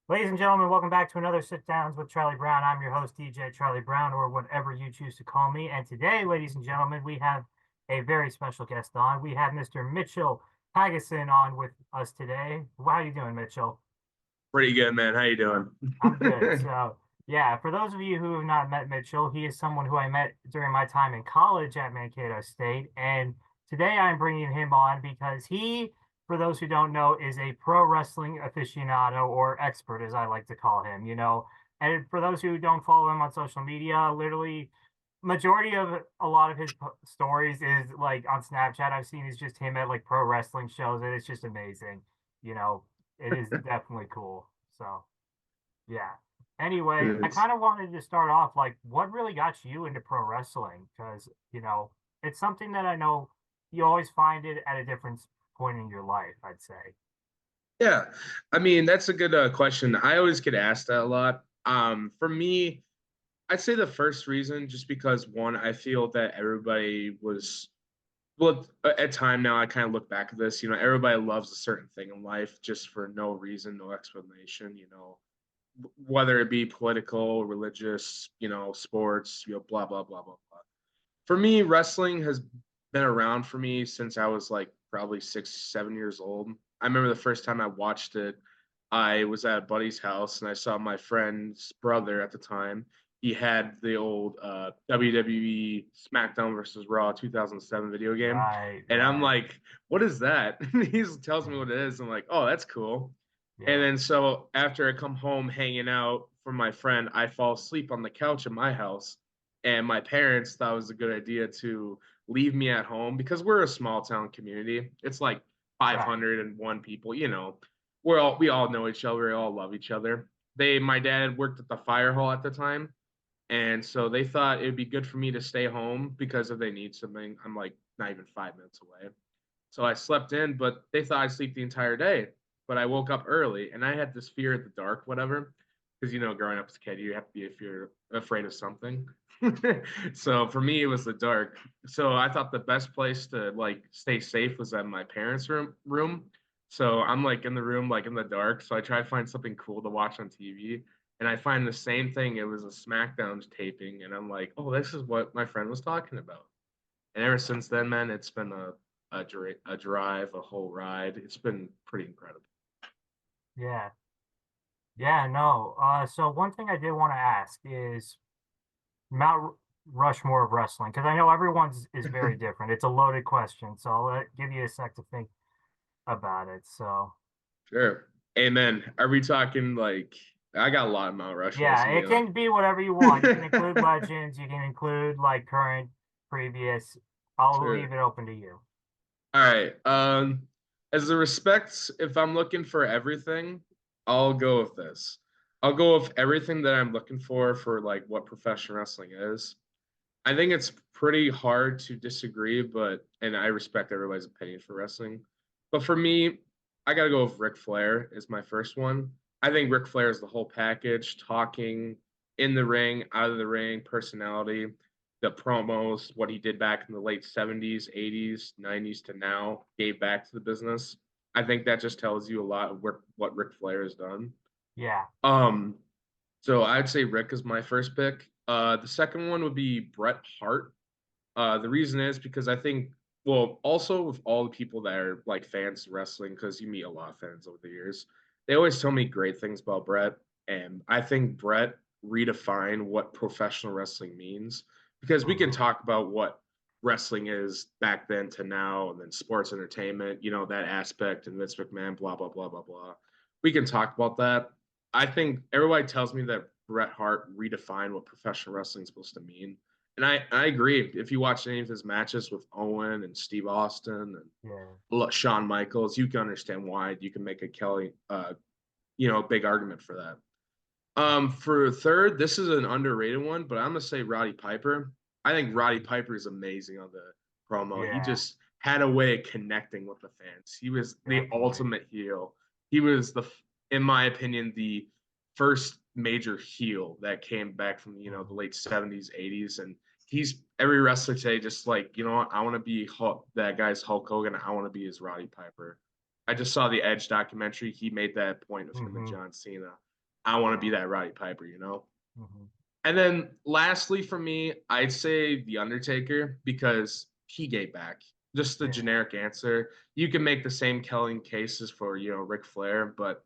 Ladies and gentlemen, welcome back to another Sit Downs with Charlie Brown. I'm your host, DJ Charlie Brown, or whatever you choose to call me. And today, ladies and gentlemen, we have a very special guest on. We have Mr. Mitchell Hagenson on with us today. How are you doing, Mitchell? Pretty good, man. How you doing? I'm good. So, yeah, for those of you who have not met Mitchell, he is someone who I met during my time in college at Mankato State. And today I'm bringing him on because he, for those who don't know, is a pro wrestling aficionado or expert, as I like to call him, you know. And for those who don't follow him on social media, literally majority of a lot of his stories is like on Snapchat. I've seen is just him at like pro wrestling shows, and it's just amazing. You know, it is definitely cool. So. Yeah. Anyway, I Yes. kind of wanted to start off like what really got you into pro wrestling? Because, it's something that I know you always find it at a different point in your life, I'd say. Yeah. I mean, that's a good question. I always get asked that a lot. For me, I'd say the first reason, just because one, I feel that everybody was, well, at time now, I kind of look back at this, everybody loves a certain thing in life just for no reason, no explanation, whether it be political, religious, sports, blah, blah, blah, blah, blah. For me, wrestling has been around for me since I was like probably 6, 7 years old. I remember the first time I watched it, I was at a buddy's house and I saw my friend's brother at the time. He had the old WWE SmackDown versus Raw 2007 video game. Right, And I'm right. like, what is that? And he tells me what it is. I'm like, oh, that's cool. And Yeah. then so after I come home hanging out from my friend, I fall asleep on the couch at my house. And my parents thought it was a good idea to leave me at home because we're a small town community. It's like Right. 501 people, we all know each other, we all love each other. My dad worked at the fire hall at the time, and so they thought it would be good for me to stay home because if they need something, I'm like not even 5 minutes away. So I slept in, but they thought I'd sleep the entire day. But I woke up early and I had this fear of the dark, whatever. Because growing up as a kid, you have to be if you're afraid of something. So for me, it was the dark. So I thought the best place to like stay safe was at my parents' room. So I'm like in the room, like in the dark. So I try to find something cool to watch on TV. And I find the same thing. It was a SmackDown taping, and I'm like, oh, this is what my friend was talking about. And ever since then, man, it's been a drive, a whole ride. It's been pretty incredible. Yeah. Yeah, no. So one thing I did want to ask is Mount Rushmore of wrestling, because I know everyone's is very different. It's a loaded question, so give you a sec to think about it. So. Sure. Amen. Are we talking like I got a lot of Mount Rushmores Yeah, to be it honest. can be whatever you want. You can include legends, you can include like current, previous. I'll leave Sure. it open to you. All right. As the respects, if I'm looking for everything, I'll go with this. I'll go with everything that I'm looking for like what professional wrestling is. I think it's pretty hard to disagree, but and I respect everybody's opinion for wrestling. But for me, I gotta go with Ric Flair is my first one. I think Ric Flair is the whole package, talking in the ring, out of the ring, personality, the promos, what he did back in the late 70s, 80s, 90s to now, gave back to the business. I think that just tells you a lot of what Ric Flair has done. Yeah. Um, so I'd say Rick is my first pick. The second one would be Bret Hart. The reason is because I think, well, also with all the people that are like fans of wrestling, because you meet a lot of fans over the years, they always tell me great things about Bret. And I think Bret redefined what professional wrestling means because we can Hmm. talk about what wrestling is back then to now and then sports entertainment, that aspect and Vince McMahon, blah, blah, blah, blah, blah. We can talk about that. I think everybody tells me that Bret Hart redefined what professional wrestling is supposed to mean. And I agree. If you watch any of his matches with Owen and Steve Austin Yeah. and Shawn Michaels, you can understand why. You can make a big argument for that. For third, this is an underrated one, but I'm gonna say Roddy Piper. I think Roddy Hmm. Piper is amazing on the promo. He Yeah, just had a way of connecting with the fans. He was the definitely. ultimate heel. He was in my opinion, the first major heel that came back from the Hmm. late 70s, 80s, and he's every wrestler today just like what I want to be that guy's Hulk Hogan. I want to be his Roddy Piper. I just saw the Edge documentary. He made that point of him and Hmm. John Cena. I want to be Yeah. that Roddy Piper, you know? Hmm. And then lastly for me, I'd say The Undertaker because he gave back. Just the Yeah. generic answer. You can make the same killing cases for, Ric Flair, but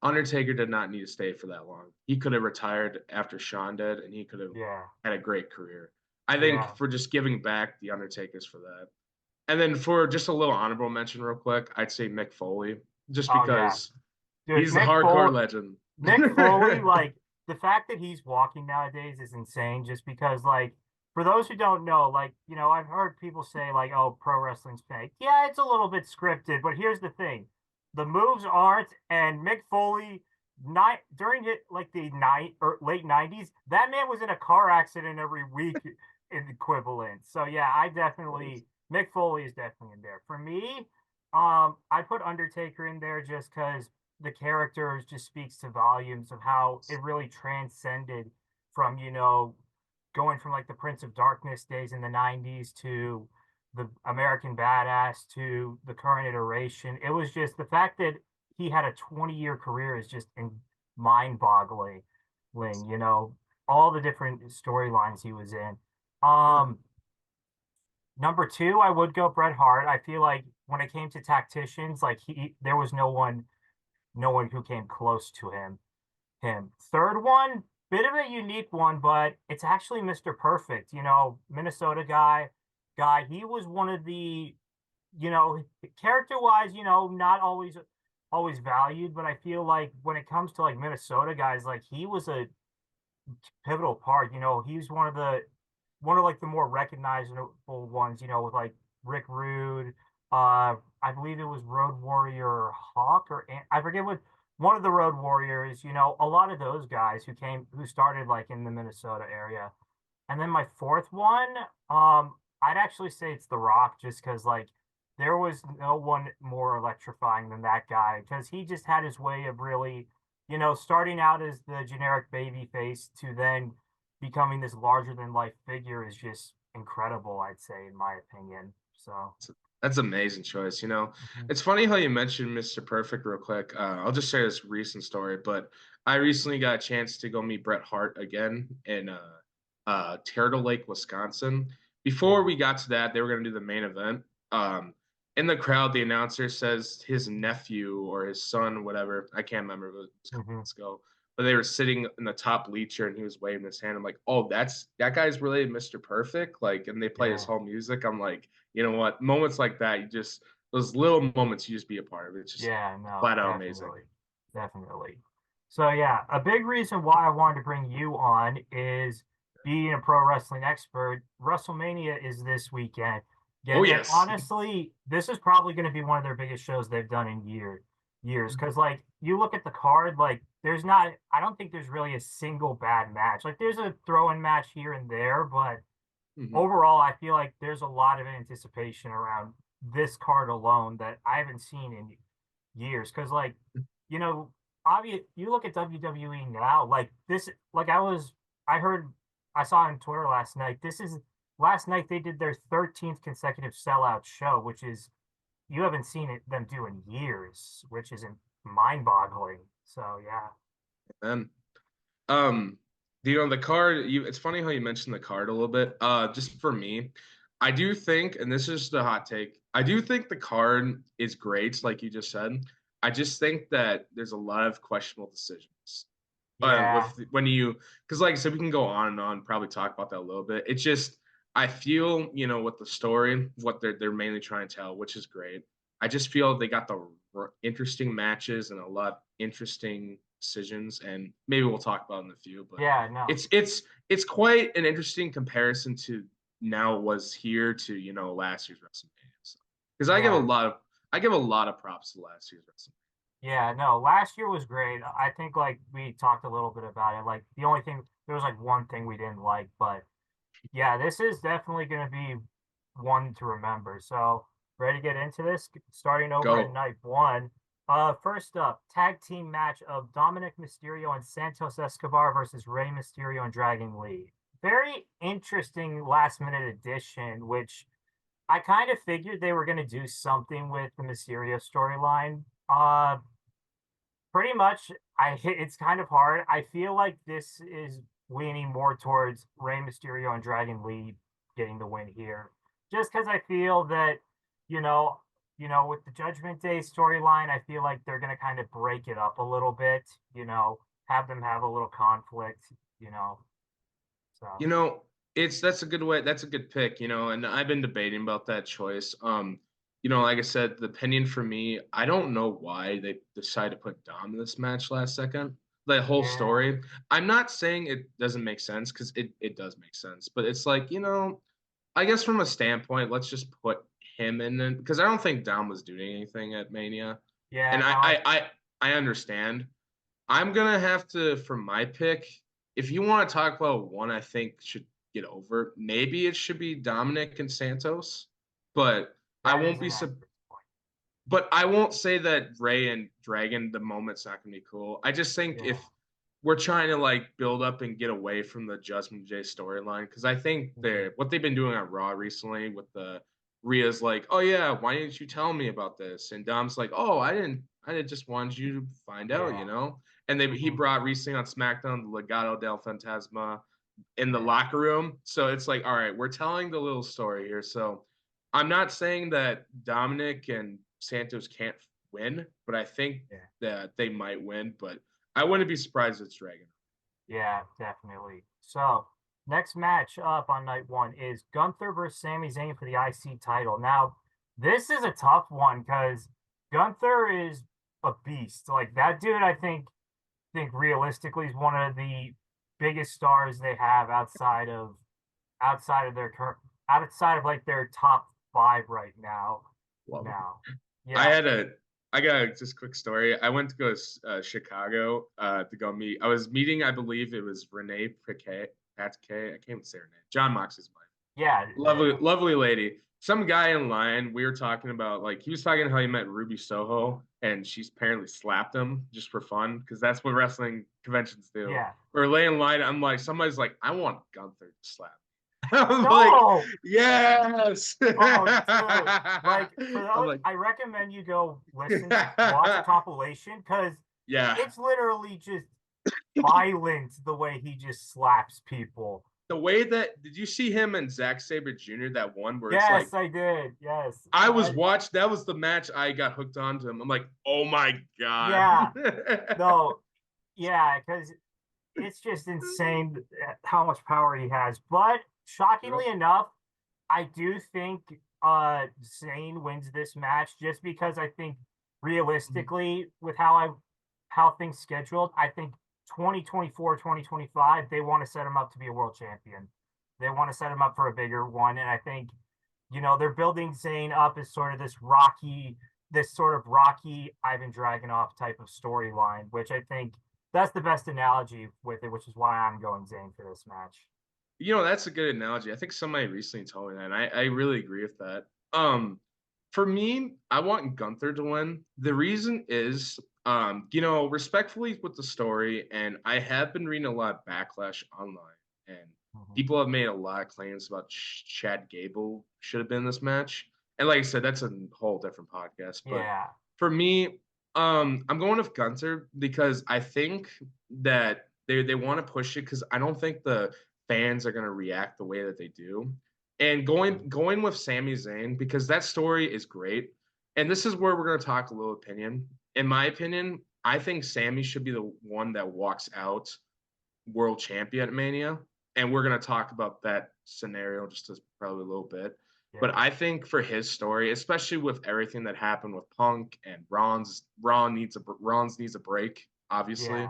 Undertaker did not need to stay for that long. He could have retired after Shawn did, and he could have Yeah. had a great career. I think Yeah. for just giving back, The Undertaker's for that. And then for just a little honorable mention, real quick, I'd say Mick Foley, just Oh yeah. because Dude, he's the Mick hardcore Foley, legend. Mick Foley, like the fact that he's walking nowadays is insane just because like for those who don't know, like, I've heard people say like, oh, pro wrestling's fake. Yeah, it's a little bit scripted, but here's the thing. The moves aren't, and Mick Foley night during it like the night or late 90s, that man was in a car accident every week in equivalent. So yeah, I definitely Mick Foley is definitely in there. For me, I put Undertaker in there just because the character just speaks to volumes of how it really transcended from, going from like the Prince of Darkness days in the 90s to the American Badass to the current iteration. It was just the fact that he had a 20-year career is just mind-boggling, all the different storylines he was in. Yeah. Number two, I would go Bret Hart. I feel like when it came to tacticians, like there was no one who came close to him. Third one, bit of a unique one, but it's actually Mr. Perfect, Minnesota guy. He was one of the, character wise, not always valued, but I feel like when it comes to like Minnesota guys, like he was a pivotal part. He's one of like the more recognizable ones, with like Rick Rude. I believe it was Road Warrior Hawk or I forget what one of the Road Warriors, a lot of those guys who started like in the Minnesota area. And then my fourth one, I'd actually say it's The Rock, just because like there was no one more electrifying than that guy, because he just had his way of really, starting out as the generic baby face to then becoming this larger than life figure is just incredible, I'd say, in my opinion. So, That's an amazing choice. mhm. It's funny how you mentioned Mr. Perfect real quick. I'll just share this recent story, but I recently got a chance to go meet Bret Hart again in Turtle Lake, Wisconsin. Before Yeah. we got to that, they were going to do the main event. Um, in the crowd, the announcer says his nephew or his son, whatever, I can't remember, it was a couple Hmm. months ago, but they were sitting in the top bleacher and he was waving his hand. I'm like, oh, that guy's related to Mr. Perfect. Like, and they play his Yeah. whole music. I'm like, you know what? Moments like that, those little moments you just be a part of. It's just Yeah, no, flat out amazing. definitely. Definitely. So yeah, a big reason why I wanted to bring you on is being a pro wrestling expert. WrestleMania is this weekend. Yeah, Oh and yes. honestly, this is probably going to be one of their biggest shows they've done in years. Because like you look at the card, like I don't think there's really a single bad match. Like there's a throw-in match here and there, but Mhm. overall, I feel like there's a lot of anticipation around this card alone that I haven't seen in years. Because, like, you know, you look at WWE now, like this, like I heard, I saw on Twitter last night. Last night they did their 13th consecutive sellout show, which is you haven't seen them do in years, which is mind-boggling. So yeah, And Um, the card, it's funny how you mentioned the card a little bit. Just for me, I do think, and this is the hot take, I do think the card is great, like you just said. I just think that there's a lot of questionable decisions. yeah, With when you, because like I said, we can go on and on, probably talk about that a little bit. It's just, I feel, with the story, what they're mainly trying to tell, which is great. I just feel they got the interesting matches and a lot of interesting decisions, and maybe we'll talk about it in a few. But yeah, no, it's quite an interesting comparison to now was here to last year's WrestleMania. So, because yeah. I give a lot of props to last year's WrestleMania. Yeah, no, last year was great. I think like we talked a little bit about it. Like the only thing there was like one thing we didn't like, but yeah, this is definitely going to be one to remember. So, ready to get into this? Starting over at Go. night one. First up, tag team match of Dominic Mysterio and Santos Escobar versus Rey Mysterio and Dragon Lee. Very interesting last minute addition, which I kind of figured they were going to do something with the Mysterio storyline. Pretty much it's kind of hard. I feel like this is leaning more towards Rey Mysterio and Dragon Lee getting the win here, just because I feel that you know, with the Judgment Day storyline, I feel like they're gonna kind of break it up a little bit. Have them have a little conflict. So You know, it's that's a good way. That's a good pick. And I've been debating about that choice. Like I said, the opinion for me, I don't know why they decided to put Dom in this match last second. The whole yeah, story. I'm not saying it doesn't make sense because it does make sense, but it's like, I guess from a standpoint, let's just put him in because I don't think Dom was doing anything at Mania. yeah, And no, I understand. I'm gonna have to for my pick. If you want to talk about one, I think should get over. Maybe it should be Dominic and Santos, but I that won't is be. an accurate point. But I won't say that Ray and Dragon the moment's not gonna be cool. I just think Yeah, if we're trying to like build up and get away from the Judgment Day storyline, because I think mhm, what they've been doing on Raw recently with the Rhea's like, oh yeah, why didn't you tell me about this? And Dom's like, oh, I just wanted you to find yeah, out. And he hmm, brought recently on SmackDown the Legado del Fantasma in the yeah, locker room. So it's like, all right, we're telling the little story here. So I'm not saying that Dominic and Santos can't win, but I think yeah. that they might win. But I wouldn't be surprised if it's Dragon. Yeah, definitely. So, next match up on night one is Gunther versus Sami Zayn for the IC title. Now, this is a tough one because Gunther is a beast. Like that dude, I think realistically is one of the biggest stars they have outside of their current outside of like their top five right now. Love him. Now, I yeah, had a I got a just quick story. I went to go to Chicago to go meet. I was meeting, I believe it was Renee Paquet. I can't even say her name. John Moxley's wife. yeah, Lovely, yeah, lovely lady. Some guy in line, we were talking about like he was talking how he met Ruby Soho and she's apparently slapped him just for fun because that's what wrestling conventions do. yeah. Or lay in line, I'm like, somebody's like, I want Gunther to slap me. I'm like, No, yes. oh, dude. Like for I'm those, like, I recommend you go watch a compilation because yeah. it's literally just violent the way he just slaps people. The way that did you see him and Zack Sabre Jr. that one where it's like Yes, I did. Yes, I was watched. That was the match I got hooked onto him. I'm like, oh my god. yeah, no, yeah, because it's just insane how much power he has. But Yep. shockingly enough, I do think Zayn wins this match just because I think realistically with how things scheduled, I think 2024, 2025, they want to set him up to be a world champion. They want to set him up for a bigger one. And I think, they're building Zayn up as sort of this sort of Rocky Ivan Dragunov type of storyline, which I think that's the best analogy with it, which is why I'm going Zayn for this match. That's a good analogy. I think somebody recently told me that, and I really agree with that. For me, I want Gunther to win. The reason is, respectfully with the story, and I have been reading a lot of backlash online, and Mhm. people have made a lot of claims about Chad Gable should have been in this match. And like I said, that's a whole different podcast. But Yeah, for me, I'm going with Gunther because I think that they want to push it because I don't think the fans are going to react the way that they do. And going with Sami Zayn because that story is great. And this is where we're going to talk a little opinion. In my opinion, I think Sammy should be the one that walks out world champion at Mania. And we're going to talk about that scenario just as probably a little bit. But yeah, I think for his story, especially with everything that happened with Punk and Ron's needs a break, obviously, yeah,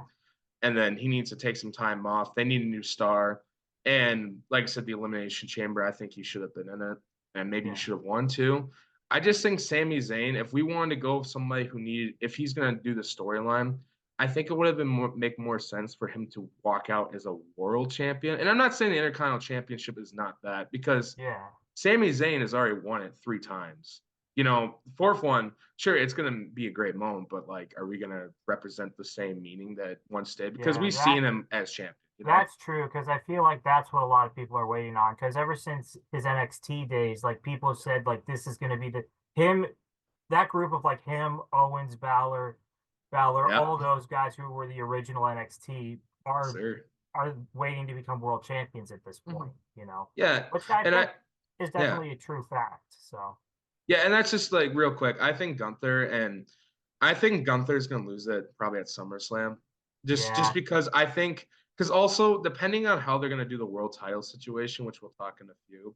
and then he needs to take some time off. They need a new star. And like I said, the Elimination Chamber, I think he should have been in it. And maybe he yeah, should have won too. I just think Sami Zayn, if we wanted to go with somebody if he's going to do the storyline, I think it would have been make more sense for him to walk out as a world champion. And I'm not saying the Intercontinental Championship is not that because yeah, Sami Zayn has already won it 3 times. Fourth one, sure, it's going to be a great moment, but like, are we going to represent the same meaning that once did? Because yeah. we've seen him as champion. That's true because I feel like that's what a lot of people are waiting on. Because ever since his NXT days, like people said, like this is going to be that group of like him, Owens, Balor, Balor, Yeah, all those guys who were the original NXT are sir. are waiting to become world champions at this Mhm. point, you know, Yeah, which I and think is yeah, definitely a true fact. So yeah, and that's just like real quick. I think Gunther's gonna lose it probably at SummerSlam, just yeah, because I think because also depending on how they're gonna do the world title situation, which we'll talk in a few.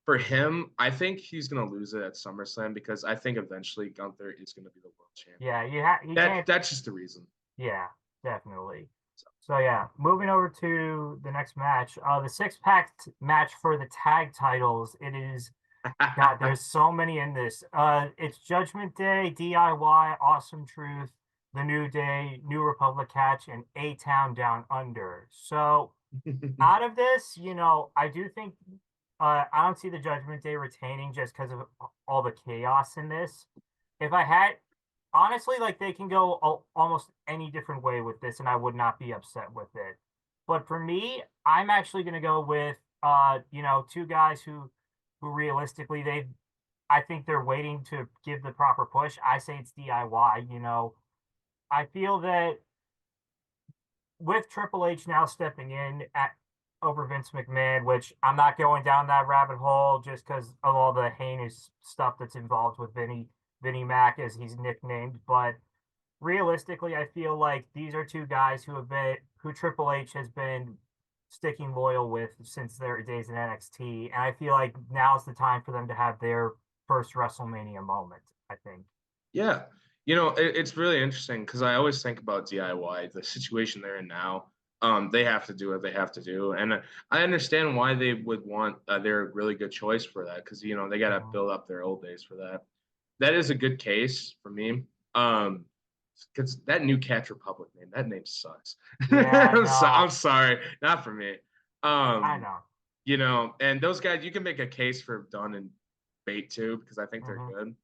For him, I think he's gonna lose it at SummerSlam because I think eventually Gunther is gonna be the world champion. yeah, you That can't, that's just the reason. yeah, definitely. So, So yeah, moving over to the next match, the six-pack match for the tag titles. It is God, there's so many in this. It's Judgment Day, DIY, Awesome Truth, The New Day, New Republic Catch, and A Town Down Under. So out of this, I do think I don't see the Judgment Day retaining just because of all the chaos in this. If I had, honestly, like they can go almost any different way with this, and I would not be upset with it. But for me, I'm actually going to go with two guys who realistically I think they're waiting to give the proper push. I say it's DIY. I feel that with Triple H now stepping in at over Vince McMahon, which I'm not going down that rabbit hole just because of all the heinous stuff that's involved with Vinnie Mac as he's nicknamed. But realistically, I feel like these are two guys who Triple H has been sticking loyal with since their days in NXT, and I feel like now's the time for them to have their first WrestleMania moment. I think. yeah, it's really interesting because I always think about DIY, the situation they're in now. They have to do what they have to do, and I understand why they would want. They're a really good choice for that because they got to Mhm. build up their old days for that. That is a good case for me. Because that new Catch Republic name, that name sucks. Yeah, I'm no, sorry, not for me. I Um, know. and those guys, you can make a case for Dunn and Bate too because I think they're Hmm. good.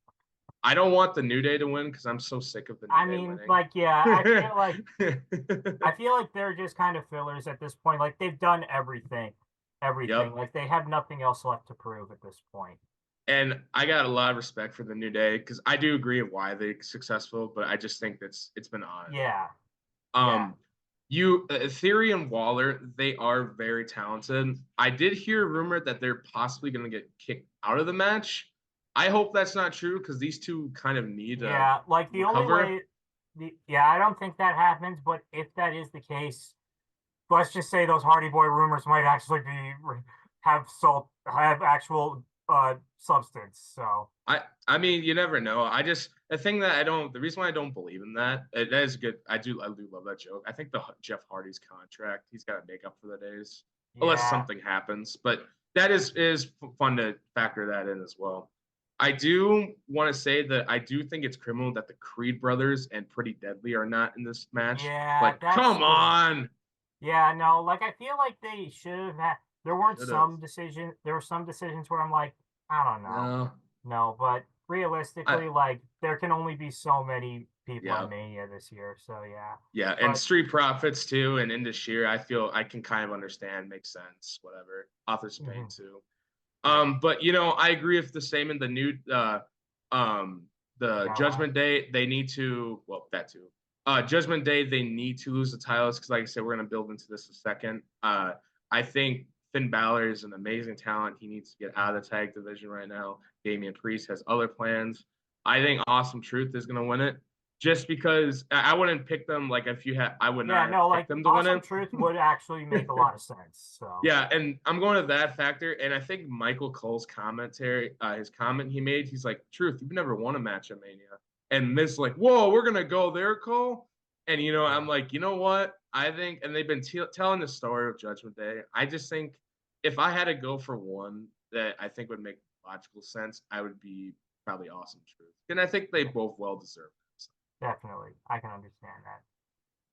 I don't want the New Day to win because I'm so sick of the New I Day mean, winning. like, yeah, I feel like they're just kind of fillers at this point. Like they've done everything. Yep. Like they have nothing else left to prove at this point. And I got a lot of respect for the New Day because I do agree of why they're successful, but I just think it's been odd. Yeah, yeah, Um, Theory and Waller, they are very talented. I did hear a rumor that they're possibly going to get kicked out of the match. I hope that's not true because these two kind of need to yeah. Like the only recover. way, yeah, I don't think that happens. But if that is the case, let's just say those Hardy Boy rumors might actually have actual substance. So I mean, you never know. The reason why I don't believe in that is good. I do love that joke. I think the Jeff Hardy's contract, he's got to make up for the days unless yeah, something happens. But that is fun to factor that in as well. I do want to say that I do think it's criminal that the Creed brothers and Pretty Deadly are not in this match. yeah, Like, that's come the on, yeah, no, like I feel like they should have had should have. there were some decisions where I'm like, I don't know. No, No, but I realistically, like there can only be so many people at yeah. Mania this year. So yeah. Yeah, and But Street Profits too, and Into Sheer, I feel I can kind of understand, makes sense, whatever. Authors Pain mhm, too. yeah. But I agree with the same in the DIY. Judgment Day. They need to that too. Judgment Day, they need to lose the titles because, like I said, we're gonna build into this a second. I think Finn Balor is an amazing talent. He needs to get out of the tag division right now. Damian Priest has other plans. I think Awesome Truth is gonna win it just because I wouldn't pick them like if you had I would Yeah, not have no, picked like them to win Awesome it. Truth would actually make a lot of sense. So Yeah, and I'm going to that factor, and I think Michael Cole's his comment he made, he's like, "Truth, you've never won a match at Mania," and Miz like, "Whoa, we're gonna go there, Cole," and I'm yeah. like, you know what? I think, and they've been telling the story of Judgment Day. I just think if I had to go for one that I think would make logical sense, I would be probably Awesome Truth, and I think they both well deserve it. So. Definitely. I can understand that.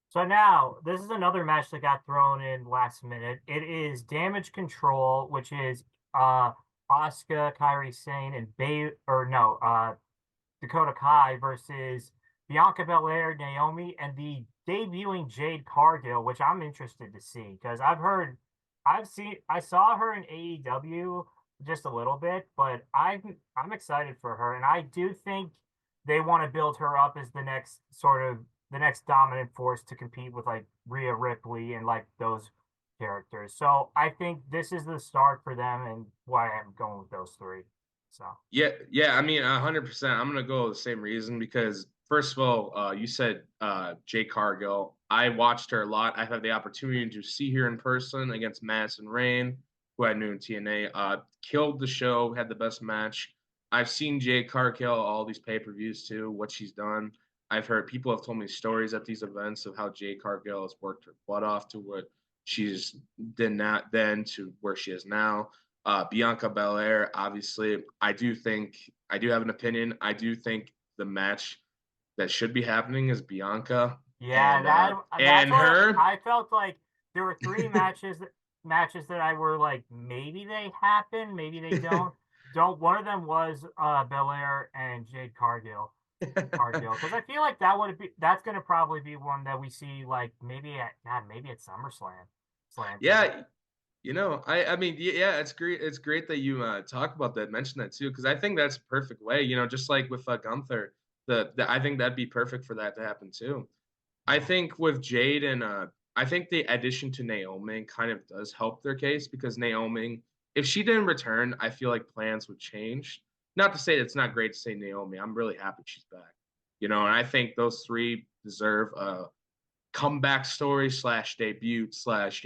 So now this is another match that got thrown in last minute. It is Damage Control, which is Asuka, Kairi Sane, and Dakota Kai versus Bianca Belair, Naomi, and the debuting Jade Cargill, which I'm interested to see because I saw her in AEW just a little bit, but I'm excited for her, and I do think they want to build her up as the the next dominant force to compete with like Rhea Ripley and like those characters. So I think this is the start for them, and why I'm going with those three. So Yeah, yeah. I mean, 100%. I'm gonna go the same reason because first of all, you said Jay Cargill. I watched her a lot. I had the opportunity to see her in person against Madison Rain, who I knew in TNA. Killed the show, had the best match. I've seen Jay Cargill all these pay-per-views too. What she's done. I've heard people have told me stories at these events of how Jay Cargill has worked her butt off to what she's did not then to where she is now. Bianca Belair, obviously, I do have an opinion. I do think the match that should be happening is Bianca yeah, that's and what her. I felt like. There were three matches that I were like maybe they happen, maybe they don't. Don't One of them was Belair and Jade Cargill, because I feel like that's gonna probably be one that we see like maybe at SummerSlam Slam too. Yeah, I mean, yeah, it's great. It's great that you talk about that, mention that too, because I think that's a perfect way. Just like with Gunther, I think that'd be perfect for that to happen too. I Yeah. think with Jade and I think the addition to Naomi kind of does help their case because Naomi, if she didn't return, I feel like plans would change. Not to say it's not great to say Naomi. I'm really happy she's back. And I think those three deserve a comeback story slash debut slash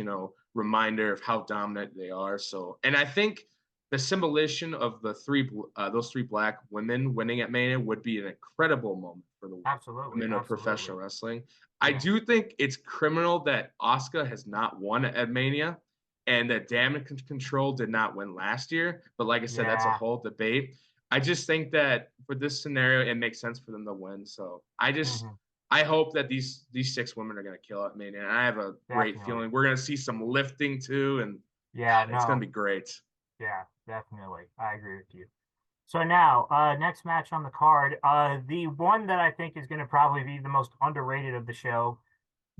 reminder of how dominant they are. So, and I think the symbolism of those three black women winning at Mania would be an incredible moment for the Absolutely, women of absolutely. professional wrestling. I Yeah, do think it's criminal that Asuka has not won at Mania and that Damage Control did not win last year. But like I said, that's a yeah, whole debate. I just think that for this scenario, it makes sense for them to win. So hmm I hope that these six women are gonna kill it, man. And I have a great definitely. feeling we're gonna see some lifting too, and Yeah, it's gonna no, be great. yeah, definitely. I agree with you. So now, next match on the card, the one that I think is going to probably be the most underrated of the show,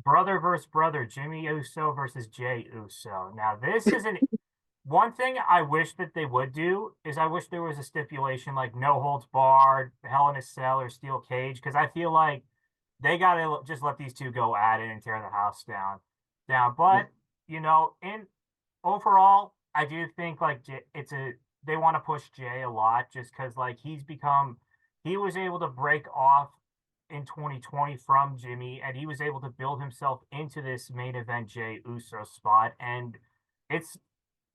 brother versus brother, Jimmy Uso versus Jay Uso. Now, this is an one thing I wish that they would do is I wish there was a stipulation like no holds barred, Hell in a Cell, or steel cage, because I feel like they gotta just let these two go at it and tear the house down. Yeah, But in overall, I do think like they want to push Jay a lot just because like he was able to break off in 2020 from Jimmy, and he was able to build himself into this main event Jay Uso spot, and it's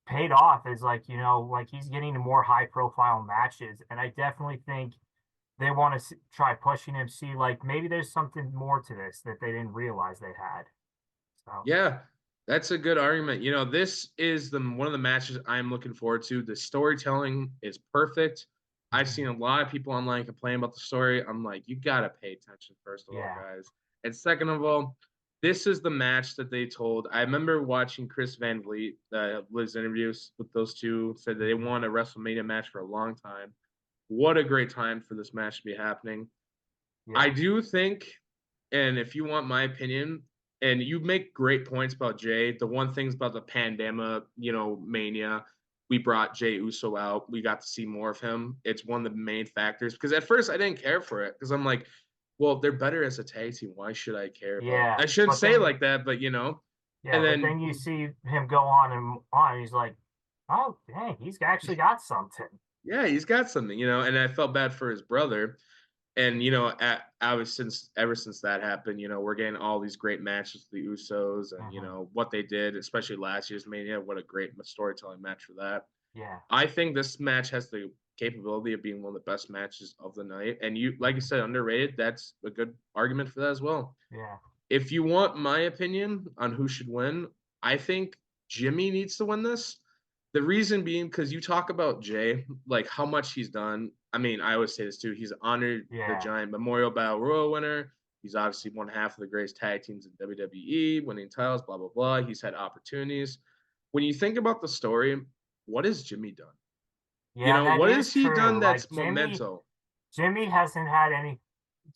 paid off as like he's getting more high profile matches, and I definitely think they want to try pushing him, see like maybe there's something more to this that they didn't realize they had. So yeah, that's a good argument. This is the one of the matches I'm looking forward to. The storytelling is perfect. I've mhm. seen a lot of people online complain about the story. I'm like, you gotta pay attention first of all, Yeah, guys, and second of all, this is the match that they told. I remember watching Chris Van Vliet, Liz interviews with those two, said that they mhm. want a WrestleMania match for a long time. What a great time for this match to be happening. I Yeah, do think, and if you want my opinion, and you make great points about Jay, the one things about the pandemic, mania, we brought Jay Uso out. We got to see more of him. It's one of the main factors because at first I didn't care for it because I'm like, well, they're better as a tag team. Why should I care about? yeah, I shouldn't but say it then like that, but yeah, and but then then you see him go on and on. And he's like, oh dang, he's actually got something. yeah, he's got something, and I felt bad for his brother. And I was since ever since that happened, we're getting all these great matches with the Usos, and Hmm what they did, especially last year's Mania. What a great storytelling match for that. Yeah, I think this match has the capability of being one of the best matches of the night. And like you hmm said, underrated. That's a good argument for that as well. yeah, If you want my opinion on who should win, I think Jimmy needs to win this. The reason being because you talk about Jay, like how much he's done. I mean, I always say this too. He's honored the yeah, Giant Memorial Battle Royal winner. He's obviously one half of the greatest tag teams in WWE, winning titles, blah, blah, blah. He's had opportunities. When you think about the story, what has Jimmy done? yeah. That What is has he done true. that's Like momental? Jimmy hasn't had any.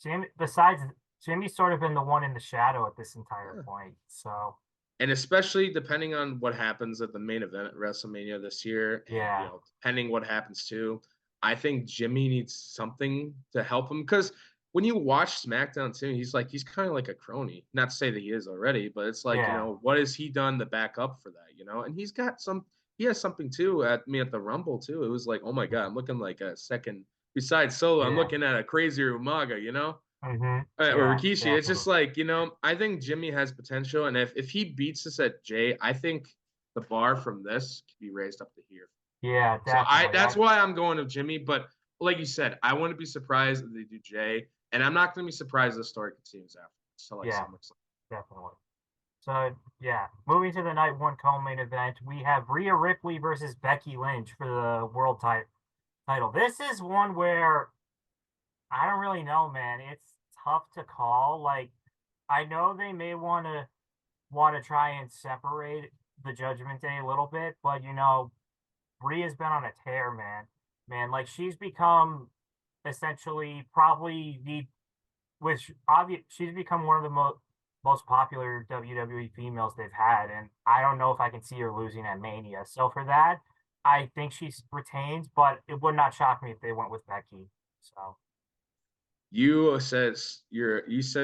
Jimmy besides Jimmy's sort of been the one in the shadow at this entire Yeah. point. So And especially depending on what happens at the main event at WrestleMania this year, and yeah, depending what happens too, I think Jimmy needs something to help him because when you watch SmackDown too, he's kind of like a crony. Not to say that he is already, but it's like, Yeah, what has he done to back up for that, And he has something too at the Rumble too. It was like, oh my God, I'm looking like a second besides Solo, I'm yeah, looking at a crazier Umaga, or yeah, Rikishi. It's just definitely. like, I think Jimmy has potential. And if he beats us at Jay, I think the bar from this can be raised up to here. Yeah, So definitely. that's why I'm going to Jimmy. But like you said, I wouldn't be surprised if they do Jay. And I'm not going to be surprised if the story continues after. So like Yeah, SummerSlam. definitely. So yeah, moving to the night one co-main event, we have Rhea Ripley versus Becky Lynch for the title. This is one where I don't really know, man. It's tough to call. Like, I know they may want to try and separate the Judgment Day a little bit, but Rhea's been on a tear, man. Man, like she's become essentially probably which obvious she's become one of the most popular WWE females they've had, and I don't know if I can see her losing at Mania. So for that, I think she retains, but it would not shock me if they went with Becky. So You said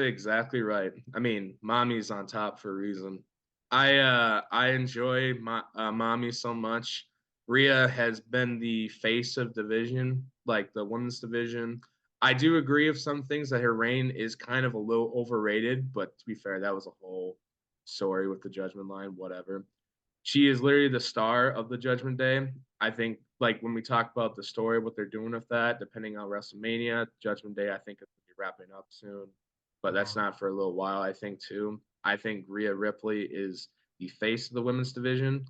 exactly right. I mean, mommy's on top for a reason. I enjoy mommy so much. Rhea has been the face of division, like the women's division. I do agree with some things that her reign is kind of a little overrated, but to be fair, that was a whole story with the Judgment Line, whatever. She is literally the star of the Judgment Day. I think, like when we talk about the story, what they're doing with that, depending on WrestleMania, Judgment Day, I think it's gonna be wrapping up soon, but that's mhm, not for a little while. I think too. I think Rhea Ripley is the face of the women's division.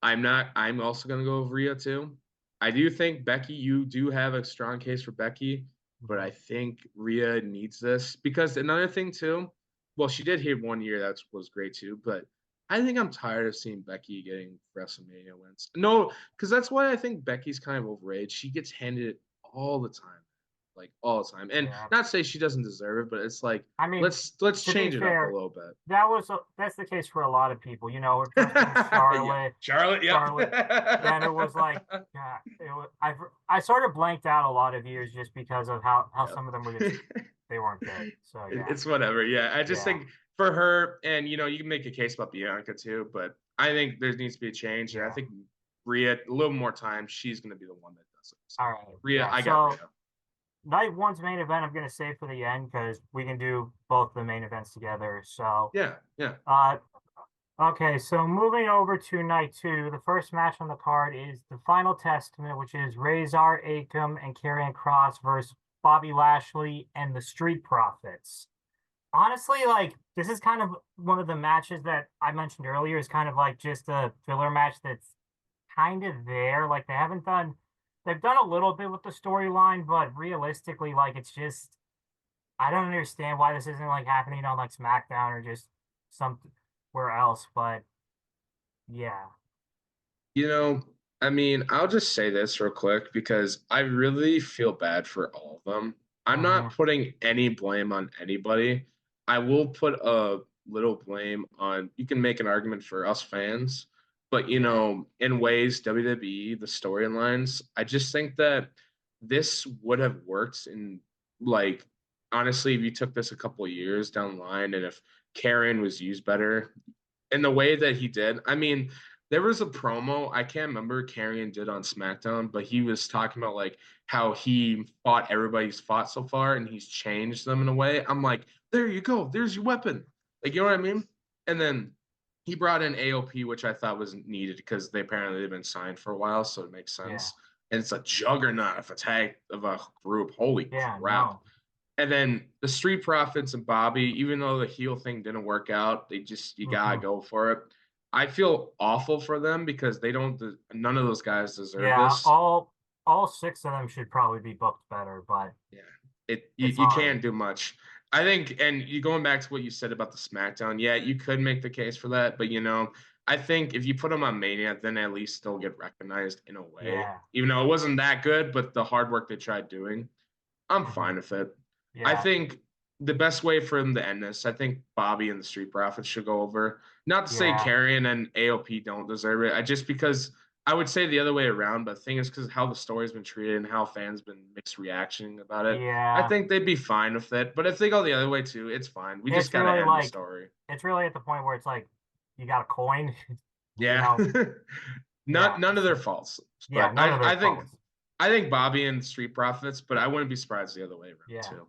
I'm not. I'm also going to go with Rhea too. I do think Becky. You do have a strong case for Becky, but I mhm. think Rhea needs this because another thing too. Well, she did hit 1 year. That was great too. But I think I'm tired of seeing Becky getting WrestleMania wins. No, because that's why I think Becky's kind of overrated. She gets handed it all the time, like all the time. And Yeah. not to say she doesn't deserve it, but it's like I mean, let's to be change it up a fair, little bit. that's the case for a lot of people. First it was Yeah, Charlotte, Charlotte. Yep. then it was like, yeah, I sort of blanked out a lot of years just because of how Yep. some of them were just they weren't good. So yeah, It's whatever. Yeah, I just yeah, think for her, and you can make a case about Bianca too, but I think there needs to be a change, and I yeah. think Rhea a little more time. She's going to be the one that does it. So All right, Rhea, yeah. I got So Rhea. night one's main event, I'm gonna save for the end because we can do both the main events together. So, Yeah, yeah. uh, okay. So moving over to night two, the first match on the card is the Final Testament, which is Razor Akam and Karrion Kross versus Bobby Lashley and the Street Profits. Honestly, like this is kind of one of the matches that I mentioned earlier is kind of like just a filler match that's kind of there. Like they've done a little bit with the storyline, but realistically, like it's just I don't understand why this isn't like happening on like SmackDown or just somewhere else. But yeah, You know, I mean, I'll just say this real quick because I really feel bad for all of them. I'm not hmm putting any blame on anybody. I will put a little blame on, you can make an argument for us fans, but yeah, in ways, WWE, the storylines, I just think that this would have worked in like, honestly, if you took this a couple of years down the line and if Karen was used better in the way that he did. I mean, there was a promo I can't remember Karrion did on SmackDown, but he was talking about like how he fought everybody's fought so far and he's changed them in a way. I'm like, there you go, there's your weapon. Like, you know what I mean? And then he brought in AOP, which I thought was needed because they apparently they've been signed for a while, so it makes yeah, sense. And it's a juggernaut of a tag of a group. Holy yeah. crap. No, And then the Street Profits and Bobby, even though the heel thing didn't work out, you gotta hmm go for it. I feel awful for them because they don't. None of those guys deserve yeah. this. All six of them should probably be booked better, but Yeah, it it's you hard. can't do much. I think, and you going back to what you said about the SmackDown, yeah, you could make the case for that, but I think if you put them on Mania, then at least they'll get recognized in a way, Yeah. even though it wasn't that good, but the hard work they tried doing. I'm hmm fine with it. I Yeah. think the best way for him to end this, I think Bobby and the Street Profits should go over. Not to say Yeah. Karrion and AOP don't deserve it. I just because I would say the other way around, but the thing is because how the story's been treated and how fans been mixed reaction about it, I Yeah, think they'd be fine with it. But if they go the other way too, it's fine. We just it's got to really end the like story. it's really at the point where it's like you got a coin, you Yeah. know? Yeah, None of their so, faults. yeah, But none of their faults. I think Bobby and Street Profits, but I wouldn't be surprised the other way around Yeah, too.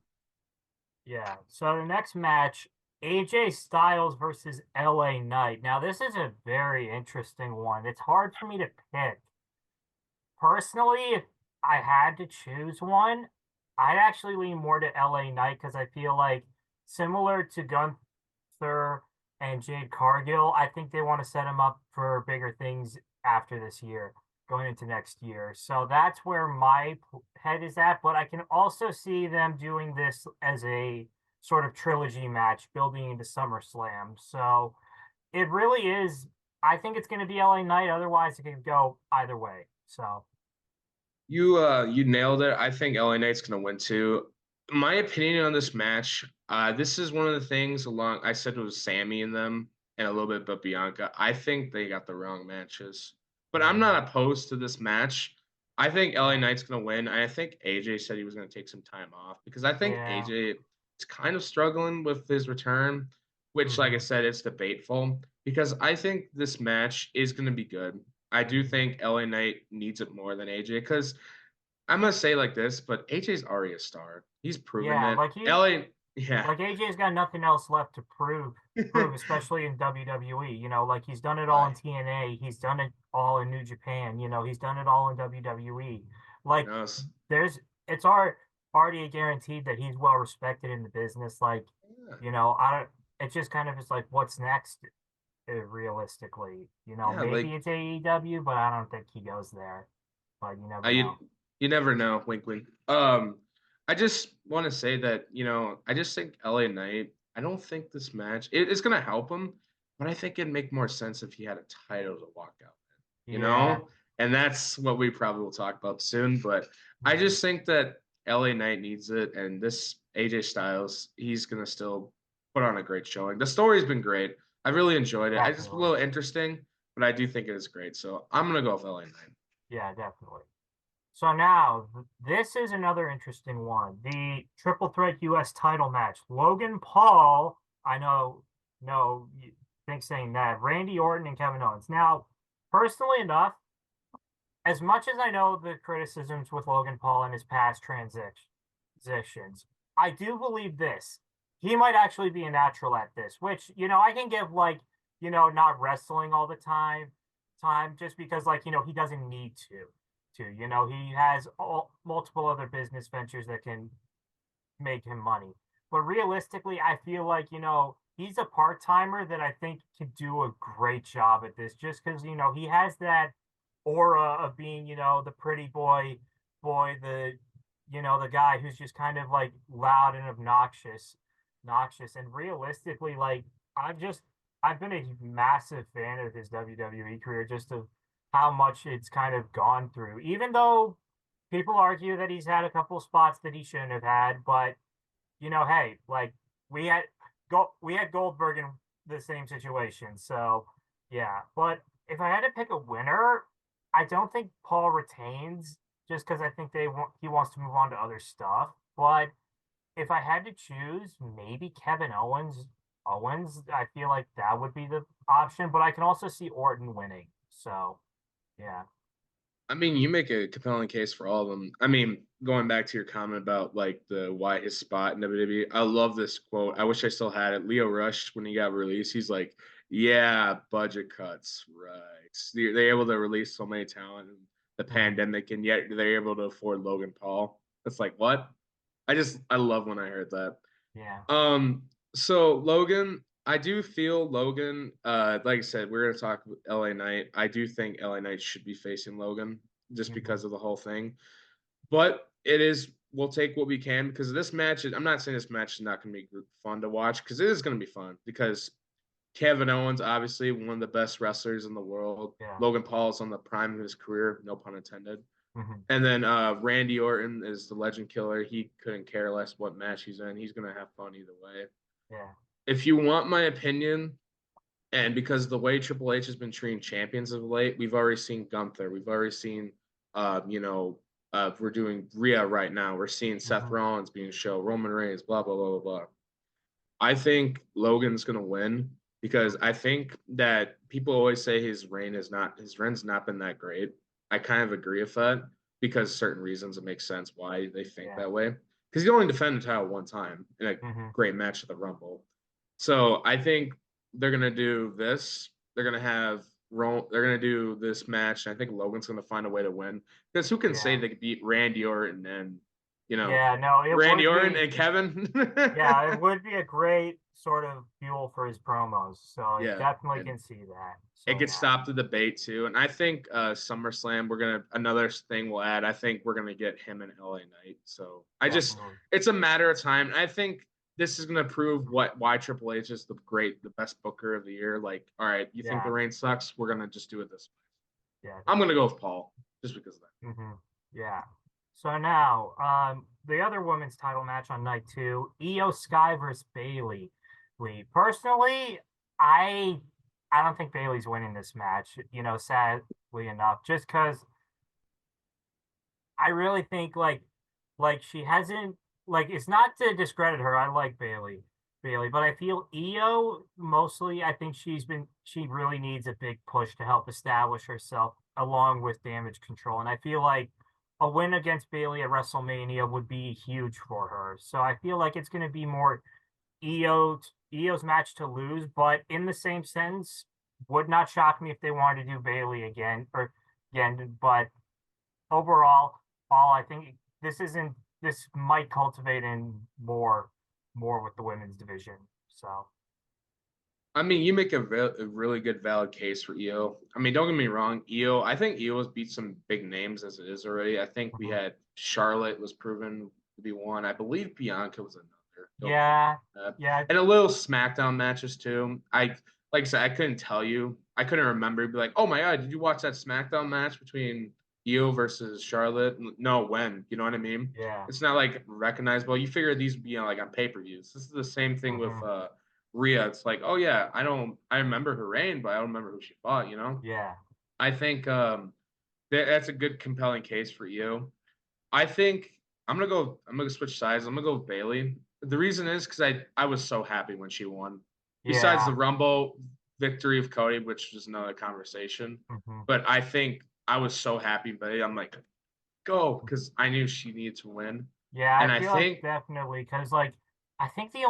yeah. So the next match, AJ Styles versus LA Knight. Now this is a very interesting one. It's hard for me to pick. Personally, if I had to choose one, I'd actually lean more to LA Knight because I feel like similar to Gunther and Jade Cargill, I think they want to set him up for bigger things after this year, going into next year. So that's where my head is at. But I can also see them doing this as a sort of trilogy match, building into SummerSlam. So it really is. I think it's going to be LA Knight. Otherwise, it could go either way. So. You nailed it. I think LA Knight's gonna win too. My opinion on this match, this is one of the things along I said it was Sammy and them and a little bit but Bianca. I think they got the wrong matches. But I'm Mm, not opposed to this match. I think LA yeah. Knight's gonna win. And I think AJ said he was gonna take some time off because I think Yeah. AJ is kind of struggling with his return, which like I Hmm. said, it's debateful because I think this match is gonna be good. I do Hmm. think LA Knight needs it more than AJ because I'm gonna say like this, but AJ's already a star. He's proven Yeah. it. LA, yeah, Like AJ's got nothing else left to prove, especially in WWE. Like he's done it all in right. TNA. He's done it all in New Japan. He's done it all in WWE. He Like knows. there's, it's already a guaranteed that he's well respected in the business. Like, Yeah, I don't, it's just kind of just like what's next realistically. yeah. Maybe Like it's AEW, but I don't think he goes there. But you never you, know. you never know. Wink, wink. I just want to say that I just think LA Knight. I don't think this match it's gonna help him, but I think it'd make more sense if he had a title to walk out in. Yeah. And that's what we probably will talk about soon. But I Mhm. just think that LA Knight needs it, and this AJ Styles, he's gonna still put on a great showing. The story's been great. I really enjoyed it. I just a Definitely. little interesting, but I do think it is great. So I'm gonna go with LA Knight. Yeah, definitely. So now, this is another interesting one. The Triple Threat US title match. Logan Paul, I know, no, you think saying that. Randy Orton and Kevin Owens. Now, personally enough, as much as I know the criticisms with Logan Paul and his past transitions, I do believe this. He might actually be a natural at this, which, I can give like, not wrestling all the time just because like, he doesn't need to. He has multiple other business ventures that can make him money. But realistically, I feel like, he's a part-timer that I think can do a great job at this just because, he has that aura of being, the pretty boy, the guy who's just kind of like loud and obnoxious. And realistically, like I've just I've been a massive fan of his WWE career, just of how much it's kind of gone through. Even though people argue that he's had a couple spots that he shouldn't have had, but hey, like we had we had Goldberg in the same situation. So yeah, but if I had to pick a winner, I don't think Paul retains just because I think he wants to move on to other stuff. But if I had to choose, maybe Kevin Owens. I feel like that would be the option, but I can also see Orton winning. So yeah. I mean, you make a compelling case for all of them. I mean, going back to your comment about like the why his spot in WWE, I love this quote. I wish I still had it. Leo Rush, when he got released, he's like, "Yeah, budget cuts, right? They're able to release so many talent in the Mhm. pandemic, and yet they're able to afford Logan Paul." It's like what? I love when I heard that. Yeah. So Logan, I do feel Logan, like I said, we're gonna talk LA Knight. I do think LA Knight should be facing Logan just Hmm. because of the whole thing. But we'll take what we can because this match I'm not saying this match is not gonna be fun to watch because it is gonna be fun because Kevin Owens, obviously one of the best wrestlers in the world. Yeah. Logan Paul is on the prime of his career, no pun intended. Hmm. And then Randy Orton is the legend killer. He couldn't care less what match he's in. He's gonna have fun either way. Yeah. If you want my opinion, And because the way Triple H has been treating champions of late, we've already seen Gunther. We've already seen, you know, we're doing Rhea right now. We're seeing Seth Hmm. Rollins being shown, Roman Reigns, blah, blah, blah, blah, blah. I think Logan's going to win because I think that people always say his reign's not been that great. I kind of agree with that because certain reasons it makes sense why they think Yeah. that way. Because he only defended the title one time in a Hmm. great match at the Rumble. So I think they're gonna do this. They're gonna have they're gonna do this match. And I think Logan's gonna find a way to win because who can say Yeah. they could beat Randy Orton and Yeah. No, it Randy would Orton be. and Kevin? Yeah, it would be a great sort of fuel for his promos. So I Yeah, definitely and can see that. it So could yeah, stop the debate too. And I think SummerSlam, we're gonna another thing we'll add. I think we're gonna get him and LA Knight. So definitely. it's a matter of time. I think this is gonna prove why Triple H is the best booker of the year. Like, all right, you think the Yeah. reign sucks? We're gonna just do it this way. Yeah, I'm gonna definitely. go with Paul just because of that. Hmm. Yeah. So now, the other women's title match on night two, Io Sky versus Bailey. We personally, I, I don't think Bailey's winning this match. Sadly enough, just because I really think like she hasn't like it's not to discredit her. I like Bailey, but I feel Io mostly. I think she really needs a big push to help establish herself along with Damage Control, and I feel like a win against Bailey at WrestleMania would be huge for her. So I feel like it's going to be more Io Io's match to lose, but in the same sense, would not shock me if they wanted to do Bailey again. But overall, Paul, I think this might cultivate in more with the women's division. So I mean, you make a really good valid case for EO. I mean, don't get me wrong, EO. I think EO has beat some big names as it is already. I think we mhm. had Charlotte was proven to be one. I believe Bianca was another. Don't quote me Yeah, on that. yeah, And a little SmackDown matches too. Like I said, I couldn't tell you. I couldn't remember. Be like, oh my god, did you watch that SmackDown match between EO versus Charlotte? No, when? You know what I mean? yeah. It's not like recognizable. You figure these would be like on pay per views. This is the same thing with Hmm. Rhea. It's like, oh yeah, I remember her reign, but I don't remember who she fought. Yeah, I think that's a good compelling case for you. I think I'm gonna switch sides. I'm gonna go with Bailey. The reason is because I was so happy when she won. Besides yeah. the Rumble victory of Cody, which was another conversation, Hmm. but I think I was so happy. But I'm like, go because I knew she needed to win, Yeah, and I I feel like think definitely because I think the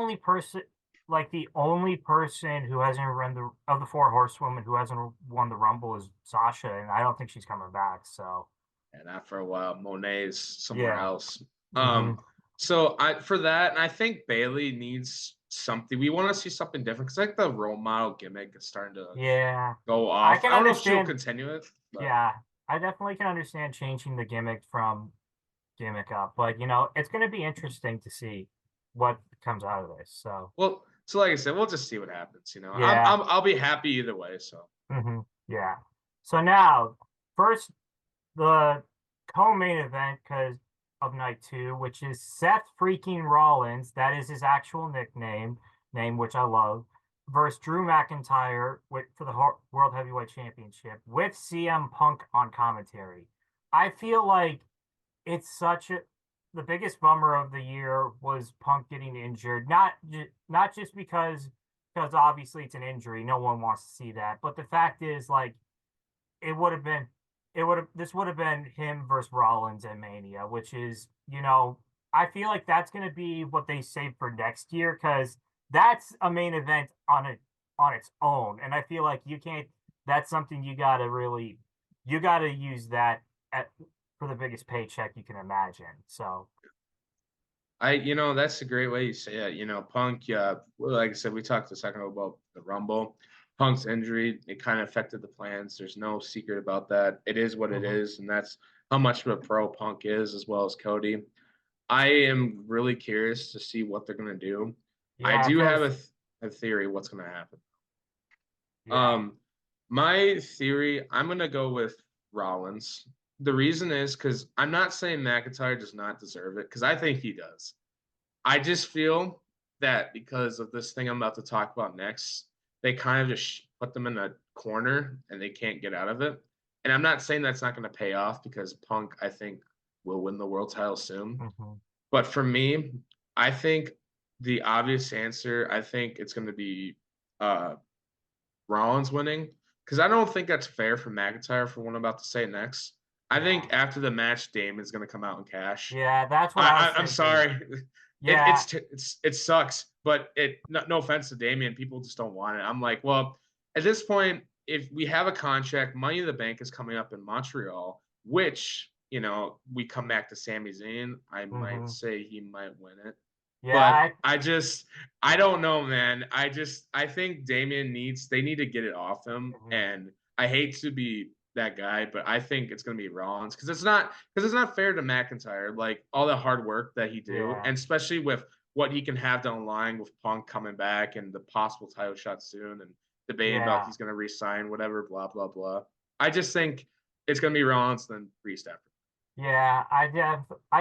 only person who hasn't run the of the four horsewomen who hasn't won the Rumble is Sasha, and I don't think she's coming back. So and after a while, Monet's somewhere yeah. else. Hmm. So I for that, and I think Bailey needs something. We want to see something different because like the role model gimmick is starting to Yeah. go I off. can I don't know if she'll understand. continue it, but Yeah, I definitely can understand changing the gimmick from gimmick up, but it's going to be interesting to see what comes out of this. So, well, so like I said, we'll just see what happens. yeah. I'll be happy either way. So Yeah. So now, first, the co-main event because of night two, which is Seth freaking Rollins. That is his actual name which I love, versus Drew McIntyre for the World Heavyweight Championship with CM Punk on commentary. I feel like it's such a the biggest bummer of the year was Punk getting injured. Not just because obviously it's an injury, no one wants to see that, but the fact is like it would have been it would have this would have been him versus Rollins at Mania, which is, I feel like that's going to be what they save for next year because that's a main event on its own, and I feel like you can't. That's something you got to use that for the biggest paycheck you can imagine. So that's a great way you say it. Punk. Yeah, well, like I said, we talked a second ago about the Rumble. Punk's injury, it kind of affected the plans. There's no secret about that. It is what it mhm. is, and that's how much of a pro Punk is, as well as Cody. I am really curious to see what they're gonna do. I Yeah, do have because a theory what's gonna happen. yeah, Um, my theory, I'm gonna go with Rollins. The reason is because I'm not saying McIntyre does not deserve it, because I think he does. I just feel that because of this thing I'm about to talk about next, they kind of just put them in a corner and they can't get out of it. And I'm not saying that's not going to pay off because Punk, I think, will win the world title soon. Mm-hmm. But for me, I think the obvious answer, I think it's going to be uh, Rollins winning because I don't think that's fair for McIntyre for what I'm about to say next. I Yeah. think after the match, Damon's going to come out and cash. Yeah, that's what I was I'm thinking. sorry, Yeah. it sucks, but no offense to Damien, people just don't want it. I'm like, well, at this point, if we have a contract, Money in the Bank is coming up in Montreal, which we come back to Sami Zayn. I might Mm-hmm. say he might win it, Yeah, but I don't know, man. I think they need to get it off him, mhm. and I hate to be that guy, but I think it's gonna be Rollins because it's not fair to McIntyre, like all the hard work that he do, Yeah. and especially with what he can have down the line with Punk coming back and the possible title shot soon, and debating about Yeah. he's gonna resign, whatever, blah blah blah. I just think it's gonna be Rollins then Priest after. Yeah, I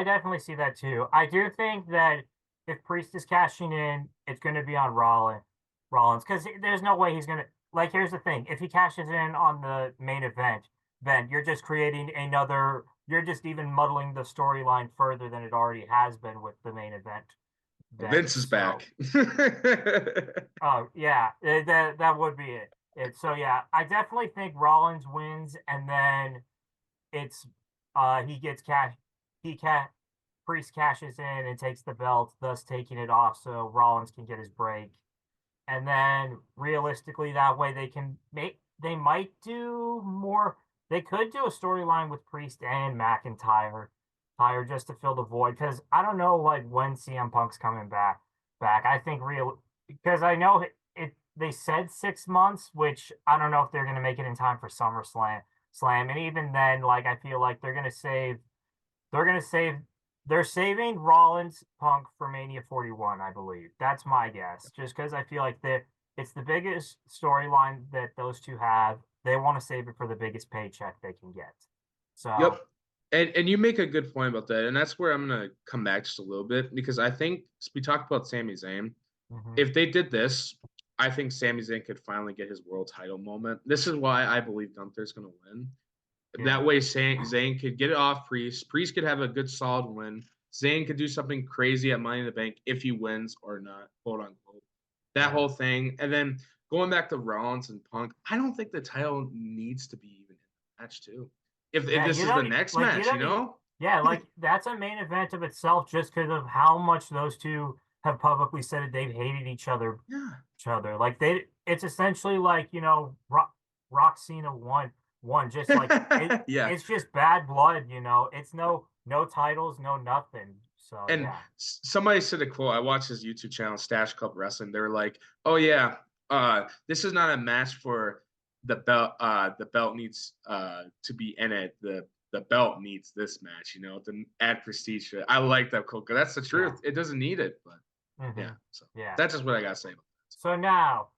definitely see that too. I do think that if Priest is cashing in, it's going to be on Rollins, because there's no way he's going to like. Here's the thing: if he cashes in on the main event, then you're just creating another. You're just even muddling the storyline further than it already has been with the main event. Then Vince is so, back. oh yeah, that would be it. So yeah, I definitely think Rollins wins, and then it's he gets cash he cat Priest cashes in and takes the belt, thus taking it off so Rollins can get his break. And then realistically that way they might do more. They could do a storyline with Priest and McIntyre just to fill the void, because I don't know like when CM Punk's coming back. I think real because I know they said 6 months, which I don't know if they're gonna make it in time for SummerSlam. And even then, like I feel like they're gonna save they're saving Rollins Punk for Mania 41, I believe. That's my guess. Just because I feel like it's the biggest storyline that those two have. They want to save it for the biggest paycheck they can get. Yep. So, And you make a good point about that. And that's where I'm gonna come back just a little bit because I think we talked about Sami Zayn. mhm, If they did this, I think Sami Zayn could finally get his world title moment. This is why I believe Gunther's gonna win. yeah, That way Zayn could get it off Priest. Priest could have a good solid win. Zayn could do something crazy at Money in the Bank if he wins or not, quote unquote. That mhm. whole thing. And then going back to Rollins and Punk, I don't think the title needs to be even in the match too. If Yeah, this you is the don't next like you match, don't yeah, like that's a main event of itself just because of how much those two have publicly said that they've hated Yeah. each other. Like it's essentially like Rock Cena one just like Yeah. it's just bad blood. It's no titles, no nothing. So And yeah, somebody said a quote. I watched his YouTube channel, Stash Club Wrestling. They were like, "Oh yeah, this is not a match for the belt. The belt needs to be in it. The belt needs this match. To add prestige to it." I like that quote because that's the yeah, truth. It doesn't need it, but yeah. hmm So yeah. that's just what I gotta say about So now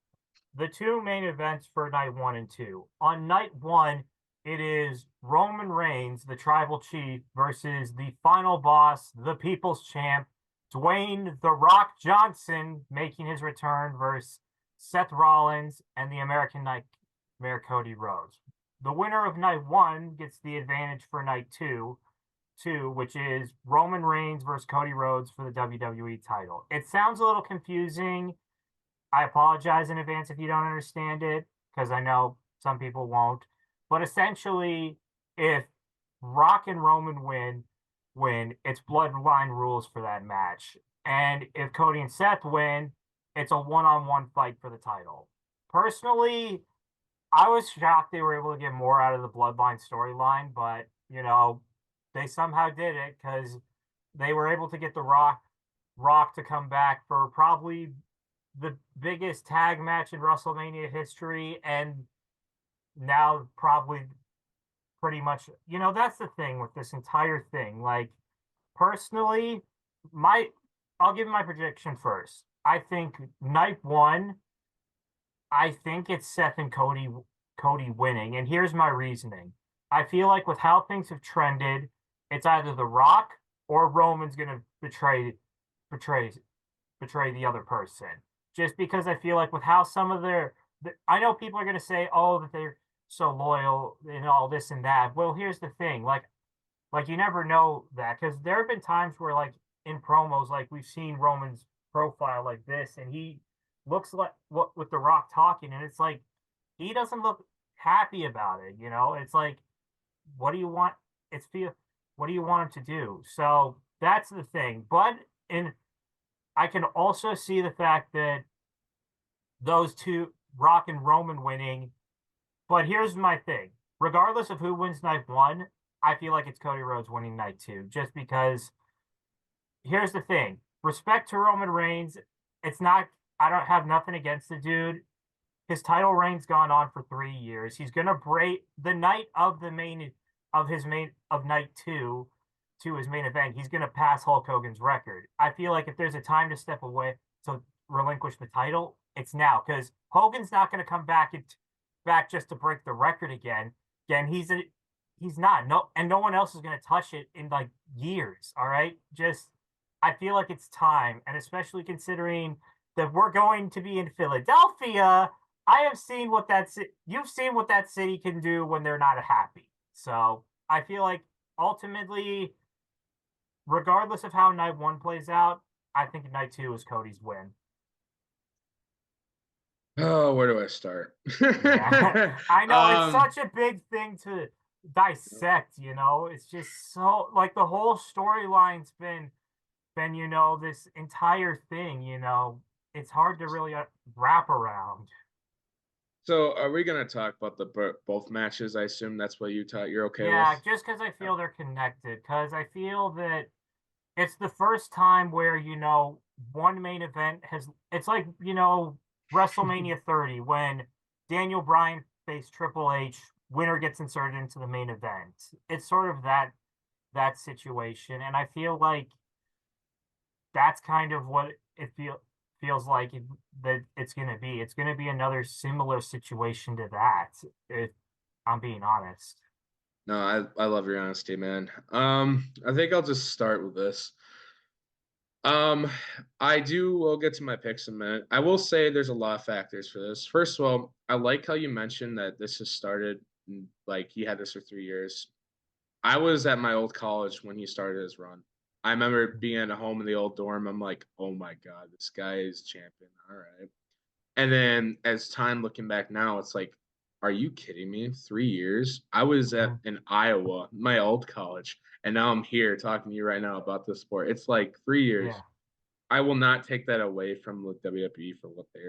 the two main events for night one and two. On night one, it is Roman Reigns, the tribal chief, versus the final boss, the people's champ, Dwayne The Rock Johnson, making his return versus Seth Rollins and the American Nightmare Cody Rhodes. The winner of night one gets the advantage for night two, which is Roman Reigns versus Cody Rhodes for the WWE title. It sounds a little confusing. I apologize in advance if you don't understand it, because I know some people won't. But essentially, if Rock and Roman win, it's bloodline rules for that match. And if Cody and Seth win, it's a one-on-one fight for the title. Personally, I was shocked they were able to get more out of the bloodline storyline, but they somehow did it because they were able to get the Rock to come back for probably the biggest tag match in WrestleMania history, and now probably pretty much, that's the thing with this entire thing. Like, personally, my I'll give my prediction first. I think night one, I think it's Seth and Cody winning, and here's my reasoning. I feel like with how things have trended, it's either The Rock or Roman's gonna betray betray the other person. Just because I feel like with how some of I know people are going to say, oh, that they're so loyal and all this and that. Well, here's the thing, like you never know that because there have been times where like in promos, like we've seen Roman's profile like this, and he looks like what with The Rock talking, and it's like he doesn't look happy about it. It's like, what do you want? It's feel, what do you want him to do? So that's the thing. But in I can also see the fact that those two, Rock and Roman winning. But here's my thing: regardless of who wins night one, I feel like it's Cody Rhodes winning night two, just because here's the thing. Respect to Roman Reigns. It's not, I don't have nothing against the dude. His title reign's gone on for 3 years. He's gonna break the night of the main of his main of night two to his main event. He's gonna pass Hulk Hogan's record. I feel like if there's a time to step away to relinquish the title, it's now because Hogan's not gonna come back just to break the record again. Again, he's not no, and no one else is gonna touch it in like years. All right, just I feel like it's time, and especially considering that we're going to be in Philadelphia. I have seen what you've seen what that city can do when they're not happy. So I feel like ultimately, regardless of how night one plays out, I think night two is Cody's win. Oh, where do I start? Yeah, I know it's um, such a big thing to dissect. It's just so like the whole storyline's been this entire thing. It's hard to really wrap around. so are we gonna talk about the both matches? I assume that's what you're okay with. Yeah, just because I feel they're connected, because I feel that it's the first time where, one main event it's like, WrestleMania 30 when Daniel Bryan faced Triple H, winner gets inserted into the main event. It's sort of that situation. And I feel like that's kind of what it feels like that it's going to be. It's going to be another similar situation to that, if I'm being honest. No, I love your honesty, man. I think I'll just start with this. Um, we'll get to my picks in a minute. I will say there's a lot of factors for this. First of all, I like how you mentioned that this has started, like he had this for 3 years. I was at my old college when he started his run. I remember being at home in the old dorm. I'm like, oh my God, this guy is champion. All right. And then as time looking back now, it's like, are you kidding me? 3 years? I was Mm-hmm. in Iowa, my old college, and now I'm here talking to you right now about this sport. It's like 3 years. Yeah. I will not take that away from the WWE for what they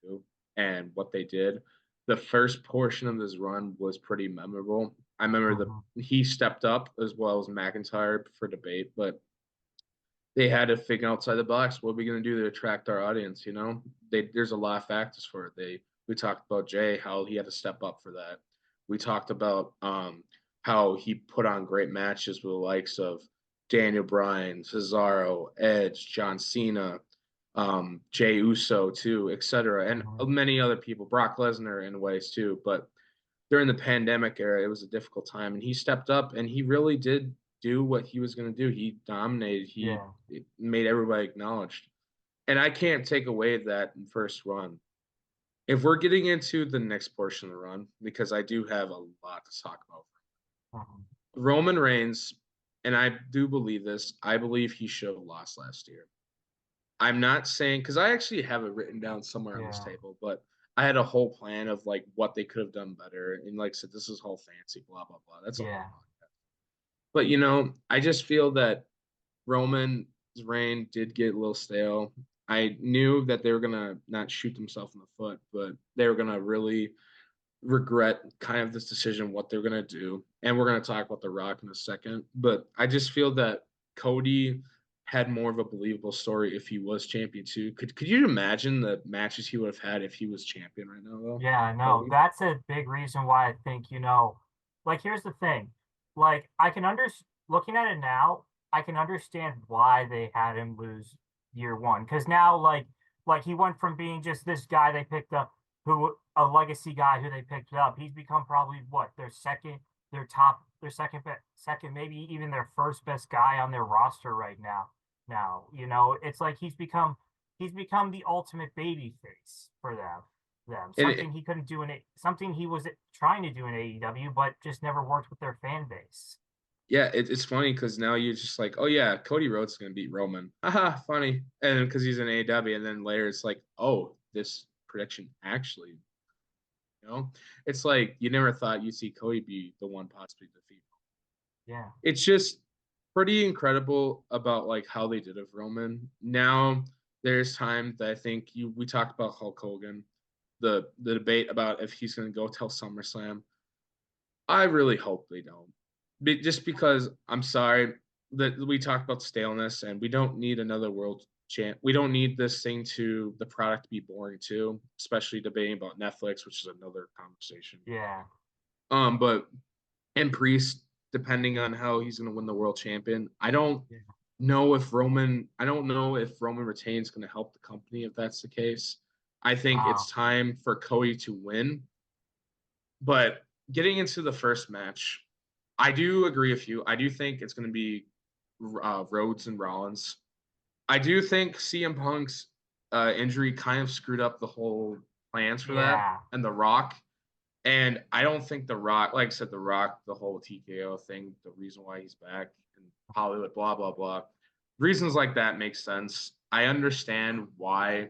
do and what they did. The first portion of this run was pretty memorable. I remember Mm-hmm. he stepped up as well as McIntyre for debate, but they had to think outside the box. What are we going to do to attract our audience? There's a lot of factors for it. We talked about Jay, how he had to step up for that. We talked about how he put on great matches with the likes of Daniel Bryan, Cesaro, Edge, John Cena, Jay Uso too, etc., and Mm-hmm. many other people, Brock Lesnar in ways too. But during the pandemic era, it was a difficult time, and he stepped up and he really did do what he was going to do. He dominated. He Yeah. made everybody acknowledged, and I can't take away that first run. If we're getting into the next portion of the run, because I do have a lot to talk about. Mm-hmm. Roman Reigns, and I do believe this. I believe he should have lost last year. I'm not saying because I actually have it written down somewhere on this Yeah. table, but I had a whole plan of like what they could have done better. And like I said, this is whole fancy, blah blah blah. That's a whole Yeah. podcast. But I just feel that Roman's reign did get a little stale. I knew that they were gonna not shoot themselves in the foot, but they were gonna really regret kind of this decision, what they're gonna do. And we're gonna talk about The Rock in a second. But I just feel that Cody had more of a believable story if he was champion too. Could you imagine the matches he would have had if he was champion right now though? Yeah, no, Cody? that's a big reason why I think, like here's the thing. Like I can under looking at it now, I can understand why they had him lose year one. Because now like he went from being just this guy they picked up who a legacy guy who they picked up. He's become probably what, their second, maybe even their first best guy on their roster right now. Now, it's like he's become the ultimate baby face for them. them. And Something he couldn't do in it. Something he was trying to do in AEW, but just never worked with their fan base. yeah, it's funny because now you're just like, oh yeah, Cody Rhodes is gonna beat Roman. Haha, funny. And because he's in AEW, and then later it's like, oh, this prediction actually, it's like you never thought you'd see Cody be the one possibly defeat. Yeah. It's just pretty incredible about like how they did it with Roman. Now there's time that I think we talked about Hulk Hogan, the debate about if he's gonna go till SummerSlam. I really hope they don't. Just because I'm sorry that we talked about staleness and we don't need another world champ. We don't need this thing to the product to be boring too, especially debating about Netflix, which is another conversation. Yeah. But and Priest, depending on how he's going to win the world champion, I don't Yeah. know if Roman. I don't know if Roman retains going to help the company if that's the case. I think it's Wow. time for Cody to win. But getting into the first match, I do agree with you. I do think it's going to be Rhodes and Rollins. I do think CM Punk's injury kind of screwed up the whole plans for that Yeah. and The Rock. And I don't think The Rock, like I said, The Rock, the whole TKO thing, the reason why he's back in Hollywood, blah, blah, blah. Reasons like that make sense. I understand why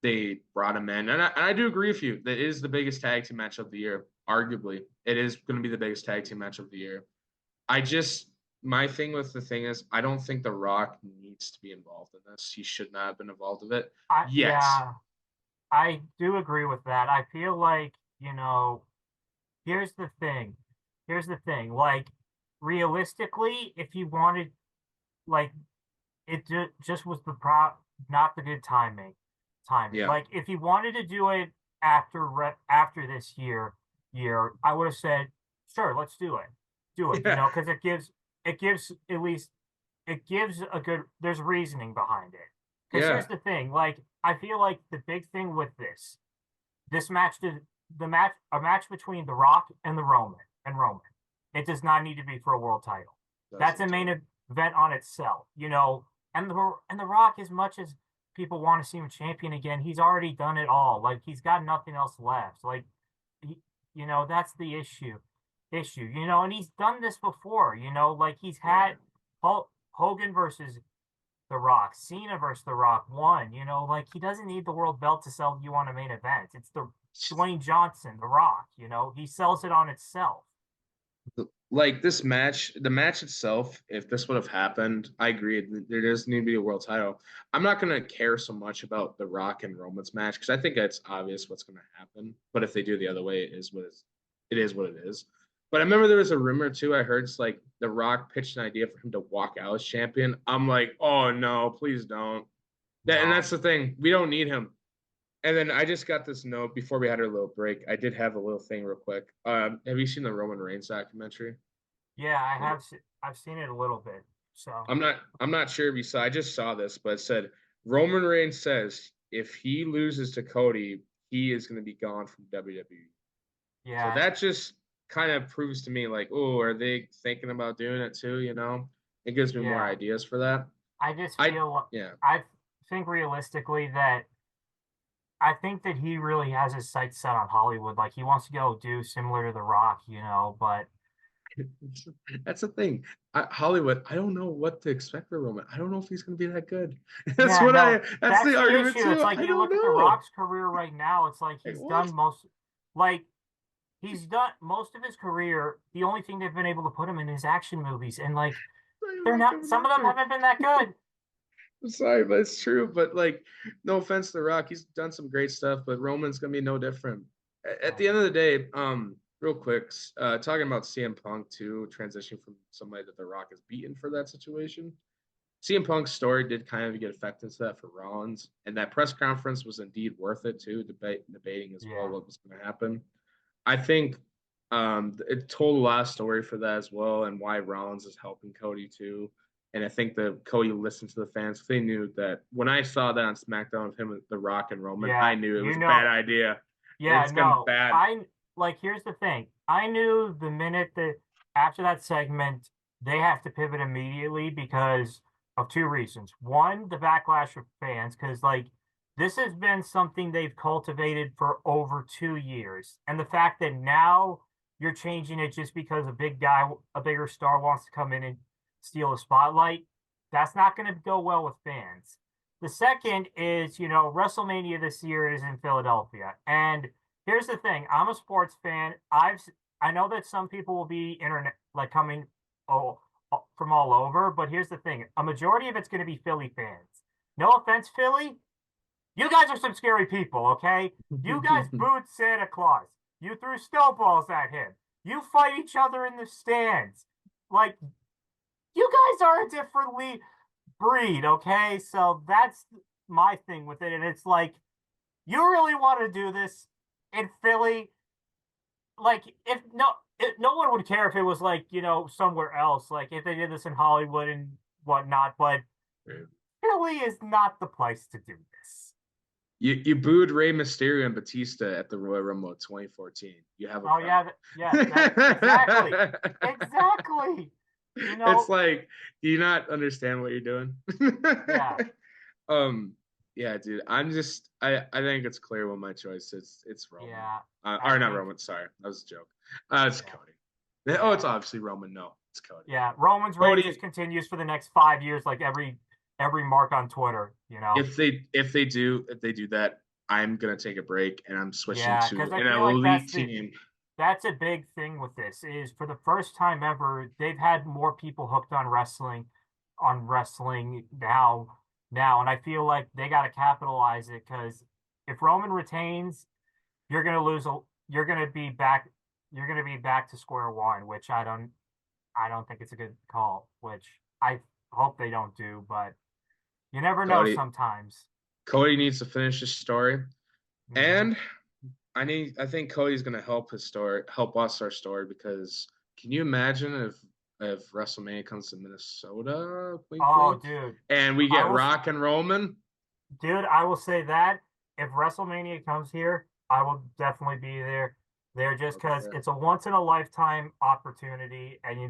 they brought him in. And I do agree with you. That is the biggest tag team match of the year. Arguably, it is going to be the biggest tag team match of the year. I just, my thing with the thing is, I don't think The Rock needs to be involved in this. He should not have been involved in it. Yes. Yeah, I do agree with that. I feel like, here's the thing. Here's the thing. Like, realistically, if you wanted, like, just was not the good timing. Yeah. Like, if you wanted to do it after this year, I would have said, sure, let's do it. Yeah. Because it gives at least it gives a good there's reasoning behind it. Because here's Yeah. the thing, like I feel like the big thing with this match did the match a match between The Rock and Roman. It does not need to be for a world title. That's a Doesn't. main event on itself. And the Rock, as much as people want to see him champion again, he's already done it all. Like he's got nothing else left. Like that's the issue. And he's done this before. Like he's Yeah. had Hogan versus The Rock, Cena versus The Rock won. Like he doesn't need the world belt to sell you on a main event. It's the Dwayne Johnson, The Rock. He sells it on itself. Like this match, the match itself, if this would have happened, I agree. There does need to be a world title. I'm not going to care so much about the Rock and Roman's match because I think it's obvious what's going to happen. But if they do the other way, it is what it is. But I remember there was a rumor too. I heard it's like the Rock pitched an idea for him to walk out as champion. I'm like, oh no, please don't. And No. that's the thing. We don't need him. And then I just got this note before we had our little break. I did have a little thing real quick. Have you seen the Roman Reigns documentary? Yeah, I've seen it a little bit. So I'm not sure if you saw. I just saw this, but it said Roman Reigns says if he loses to Cody, he is going to be gone from WWE. So yeah, that just kind of proves to me like, oh, are they thinking about doing it too? It gives me more yeah. ideas for that. I just I feel yeah. I think realistically that I think that he really has his sights set on Hollywood. Like he wants to go do similar to The Rock. But That's the thing. Hollywood, I don't know what to expect for Roman. I don't know if he's going to be that good. yeah, no, That's that's the the argument issue. It's too. like I you don't look at The know. Rock's career right now, it's like Like he's what? done like he's done most of his career. The only thing they've been able to put him in is action movies, and like Like, they're like not. I'm Some of not them sure. haven't been that good. I'm sorry, but it's true. But like, no offense to The Rock, he's done some great stuff, but Roman's gonna be no different. At the end of the day, real quick, talking about CM Punk too, transitioning from somebody that The Rock has beaten for that situation. CM Punk's story did kind of get affected to that for Rollins, and that press conference was indeed worth it too, debating as well Yeah, what was going to happen. I think it told a lot of story for that as well, and why Rollins is helping Cody too. And I think that Cody listened to the fans. They knew that when I saw that on SmackDown of him, The Rock and Roman, I yeah, knew it was a bad idea. It's gonna be no. bad. I like. Here's the thing. I knew the minute that after that segment, they have to pivot immediately because of two reasons. One, the backlash of fans, because like this has been something they've cultivated for over 2 years. And the fact that now you're changing it just because a big guy, a bigger star wants to come in and steal a spotlight, that's not going to go well with fans. The second is, WrestleMania this year is in Philadelphia. And here's the thing, I'm a sports fan. I know that some people will be internet like coming oh, from all over, but here's the thing, a majority of it's going to be Philly fans. No offense, Philly, you guys are some scary people, okay? You guys booed Santa Claus. You threw snowballs at him. You fight each other in the stands. Like, you guys are a different breed, okay? So that's my thing with it. And it's like, you really want to do this in Philly? Like, no one would care if it was like, somewhere else, like if they did this in Hollywood and whatnot, but Philly is not the place to do this. You booed Rey Mysterio and Batista at the Royal Rumble 2014. You have a Oh problem. yeah, exactly, exactly. It's like, do you not understand what you're doing? Yeah, Yeah, dude. I think it's clear what my choice is. It's Roman. yeah. I Or not think, Roman. Sorry, that was a joke. It's yeah, Cody. Oh, yeah, it's obviously Roman. No, it's Cody. yeah. Roman's reign just Cody. continues for the next 5 years, like every mark on Twitter. If they do that, I'm gonna take a break and I'm switching Yeah, to because I an feel like elite team. that's a big thing with this is for the first time ever, they've had more people hooked on wrestling now, and I feel like they got to capitalize it because if Roman retains, you're gonna lose a, you're gonna be back to square one, which I don't think it's a good call, which I hope they don't do, but you never know Cody sometimes. Cody needs to finish his story, Hmm. and I think Cody's gonna help us our story because can you imagine if WrestleMania comes to Minnesota, wink Oh, wink, dude, and we I get will. Rock and Roman? Dude, I will say that if WrestleMania comes here, I will definitely be there just because Okay. it's a once in a lifetime opportunity, and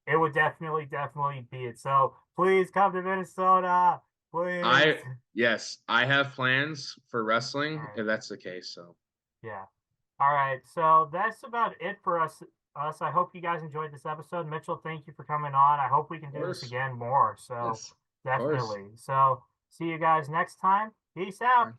it would definitely be it. So please come to Minnesota, please. I yes, I have plans for All wrestling right, if that's the case. So yeah. All right, so that's about it for us. I hope you guys enjoyed this episode. Mitchell, thank you for coming on. I hope we of can do this course, again more. So yes, of course. definitely. So see you guys next time. Peace All out. right.